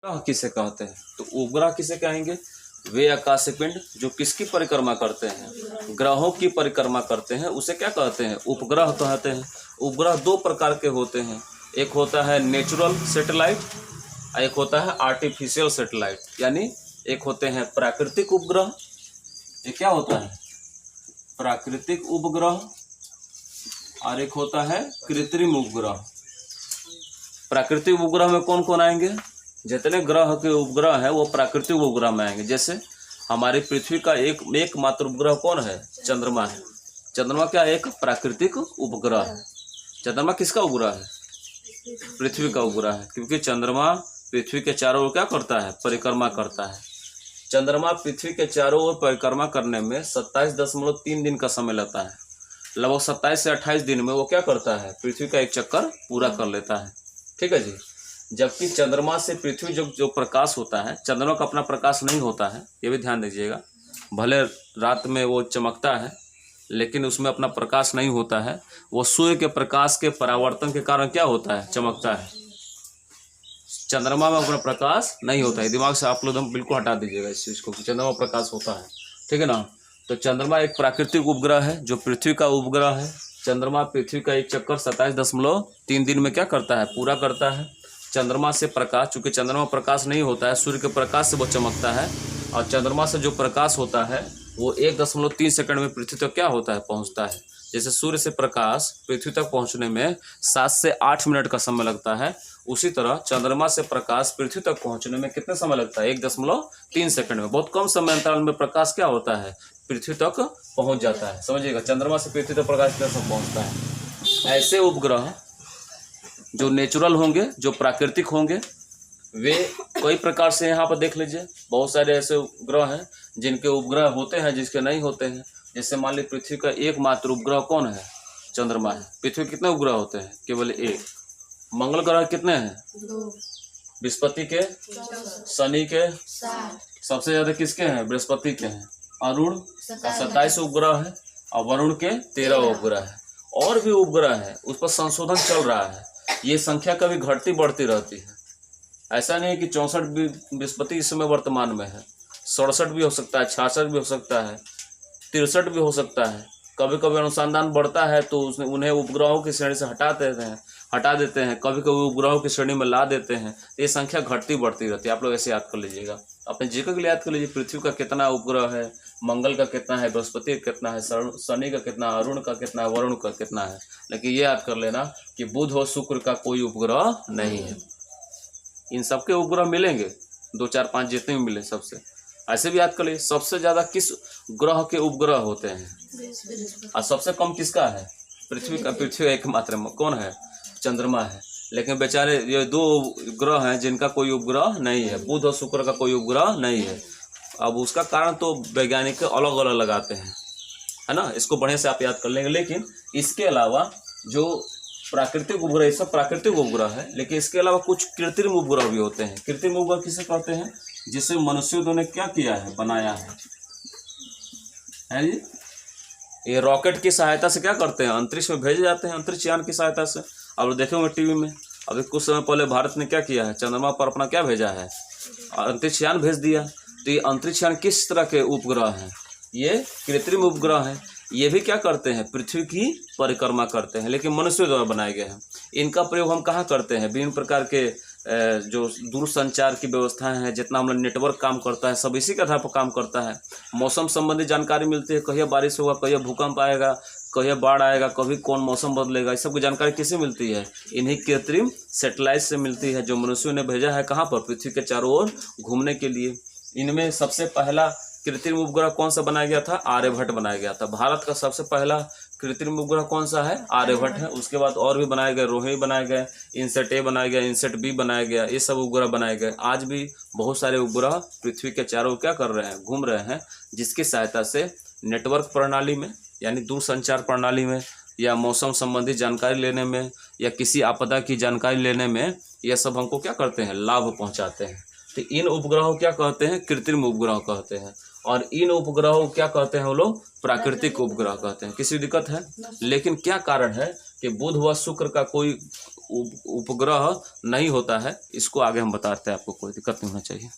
ग्रह किसे कहते हैं? तो उपग्रह किसे कहेंगे? वे आकाशीय पिंड जो किसकी परिक्रमा करते हैं? ग्रहों की परिक्रमा करते हैं, उसे क्या कहते हैं? उपग्रह कहते हैं। उपग्रह दो प्रकार के होते हैं, एक होता है नेचुरल सैटेलाइट और एक होता है आर्टिफिशियल सैटेलाइट, यानी एक होते हैं प्राकृतिक उपग्रह। ये क्या होता है? प्राकृतिक उपग्रह, और एक होता है कृत्रिम उपग्रह। प्राकृतिक उपग्रह में कौन कौन आएंगे? जितने ग्रह के उपग्रह है वो प्राकृतिक उपग्रह में आएंगे। जैसे हमारी पृथ्वी का एकमात्र उपग्रह कौन है? चंद्रमा है। चंद्रमा क्या एक प्राकृतिक उपग्रह है। चंद्रमा किसका उपग्रह है? पृथ्वी का उपग्रह है, क्योंकि चंद्रमा पृथ्वी के चारों ओर क्या करता है? परिक्रमा करता है। चंद्रमा पृथ्वी के चारों ओर परिक्रमा करने में 27.3 दिन का समय लगता है। लगभग 27 से 28 दिन में वो क्या करता है? पृथ्वी का एक चक्कर पूरा कर लेता है। ठीक है जी। जबकि चंद्रमा से पृथ्वी जो प्रकाश होता है, चंद्रमा का अपना प्रकाश नहीं होता है, ये भी ध्यान दीजिएगा। भले रात में वो चमकता है लेकिन उसमें अपना प्रकाश नहीं होता है। वो सूर्य के प्रकाश के परावर्तन के कारण क्या होता है? चमकता है। चंद्रमा में अपना प्रकाश नहीं होता है। दिमाग से आप लोग बिल्कुल हटा दीजिएगा इस चीज़ को कि चंद्रमा प्रकाश होता है। ठीक है ना। तो चंद्रमा एक प्राकृतिक उपग्रह है जो पृथ्वी का उपग्रह है। चंद्रमा पृथ्वी का एक चक्कर 27.3 दिन में क्या करता है? पूरा करता है। चंद्रमा से प्रकाश, चूँकि चंद्रमा प्रकाश नहीं होता है, सूर्य के प्रकाश से वो चमकता है, और चंद्रमा से जो प्रकाश होता है वो 1.3 सेकंड में पृथ्वी तक क्या होता है? पहुंचता है। जैसे सूर्य से प्रकाश पृथ्वी तक पहुंचने में 7 से 8 मिनट का समय लगता है, उसी तरह चंद्रमा से प्रकाश पृथ्वी तक पहुंचने में कितना समय लगता है? 1.3 सेकंड में। बहुत कम समय अंतराल में प्रकाश क्या होता है? पृथ्वी तक पहुंच जाता है। समझिएगा, चंद्रमा से पृथ्वी तक प्रकाश कितना समय पहुंचता है। ऐसे उपग्रह जो नेचुरल होंगे, जो प्राकृतिक होंगे, वे कई प्रकार से यहाँ पर देख लीजिए। बहुत सारे ऐसे उपग्रह हैं जिनके उपग्रह होते हैं, जिसके नहीं होते हैं। जैसे मान लीजिए पृथ्वी का एकमात्र उपग्रह कौन है? चंद्रमा है। पृथ्वी कितने उपग्रह होते हैं? केवल एक। मंगल ग्रह कितने हैं? 2। बृहस्पति के, शनि के, 7। सबसे ज्यादा किसके हैं? बृहस्पति के हैं। अरुण 27 उपग्रह है, और वरुण के 13 उपग्रह है। और भी उपग्रह है, उस पर संशोधन चल रहा है। ये संख्या कभी घटती बढ़ती रहती है। ऐसा नहीं है कि 64 बृहस्पति इस समय वर्तमान में है, 67 भी हो सकता है, 66 भी हो सकता है, 63 भी हो सकता है। कभी कभी अनुसंधान बढ़ता है तो उन्हें उपग्रहों की श्रेणी से हटा देते हैं, कभी कभी उपग्रहों की श्रेणी में ला देते हैं। ये संख्या घटती बढ़ती रहती है। आप लोग ऐसे याद कर लीजिएगा, अपने जीके के लिए याद कर लीजिए। पृथ्वी का कितना उपग्रह है, मंगल का कितना है, बृहस्पति का कितना है, शनि का कितना, अरुण का कितना है, वरुण का कितना है। लेकिन ये याद कर लेना कि बुध और शुक्र का कोई उपग्रह नहीं है। इन सबके उपग्रह मिलेंगे, 2, 4, 5 जितने भी मिले सबसे। ऐसे भी याद कर लीजिए, सबसे ज़्यादा किस ग्रह के उपग्रह होते हैं? और सबसे कम किसका है? पृथ्वी का। पृथ्वी एकमात्र कौन है? चंद्रमा है। लेकिन बेचारे ये 2 ग्रह हैं जिनका कोई उपग्रह नहीं है। बुध और शुक्र का कोई उपग्रह नहीं है। अब उसका कारण तो वैज्ञानिक अलग अलग लगाते हैं, है ना। इसको बढ़िया से आप याद कर लेंगे। लेकिन इसके अलावा जो प्राकृतिक उपग्रह, ये सब प्राकृतिक उपग्रह है, लेकिन इसके अलावा कुछ कृत्रिम उपग्रह भी होते हैं। कृत्रिम उपग्रह किसे कहते हैं? जिसे मनुष्यों ने क्या किया है? बनाया है जी। ये रॉकेट की सहायता से क्या करते हैं? अंतरिक्ष में भेजे जाते हैं, अंतरिक्ष यान की सहायता से। आप लोग देखे होंगे टीवी में। अभी कुछ समय पहले भारत ने क्या किया है? चंद्रमा पर अपना क्या भेजा है? अंतरिक्ष यान भेज दिया। तो ये अंतरिक्ष यान किस तरह के उपग्रह हैं? ये कृत्रिम उपग्रह हैं। ये भी क्या करते हैं? पृथ्वी की परिक्रमा करते हैं, लेकिन मनुष्यों द्वारा बनाए गए हैं। इनका प्रयोग हम कहाँ करते हैं? विभिन्न प्रकार के जो दूरसंचार की व्यवस्थाएं हैं, जितना हम लोग नेटवर्क काम करता है, सब इसी के आधार पर काम करता है। मौसम संबंधी जानकारी मिलती है, कहिए बारिश होगा, कहिए भूकंप आएगा, कहिए बाढ़ आएगा, कभी कौन मौसम बदलेगा। इस सब की जानकारी किससे मिलती है? इन्हीं कृत्रिम सैटेलाइट से मिलती है, जो मनुष्यों ने भेजा है कहाँ पर? पृथ्वी के चारों ओर घूमने के लिए। इनमें सबसे पहला कृत्रिम उपग्रह कौन सा बनाया गया था? आर्यभट्ट बनाया गया था। भारत का सबसे पहला कृत्रिम उपग्रह कौन सा है? आर्यभट्ट है। उसके बाद और भी बनाए गए, रोहिणी बनाए गए, इनसेट ए बनाया गया, इनसेट बी बनाया गया, ये सब उपग्रह बनाए गए। आज भी बहुत सारे उपग्रह पृथ्वी के चारों क्या कर रहे हैं? घूम रहे हैं, जिसकी सहायता से नेटवर्क प्रणाली में, यानी दूरसंचार प्रणाली में, या मौसम संबंधी जानकारी लेने में, या किसी आपदा की जानकारी लेने में, यह सब हमको क्या करते हैं? लाभ पहुँचाते हैं। तो इन उपग्रहों क्या कहते हैं? कृत्रिम उपग्रह कहते हैं। और इन उपग्रहों क्या कहते हैं? वो लोग प्राकृतिक उपग्रह कहते हैं। किसी दिक्कत है? लेकिन क्या कारण है कि बुध व शुक्र का कोई उपग्रह नहीं होता है, इसको आगे हम बताते हैं, आपको कोई दिक्कत नहीं होना चाहिए।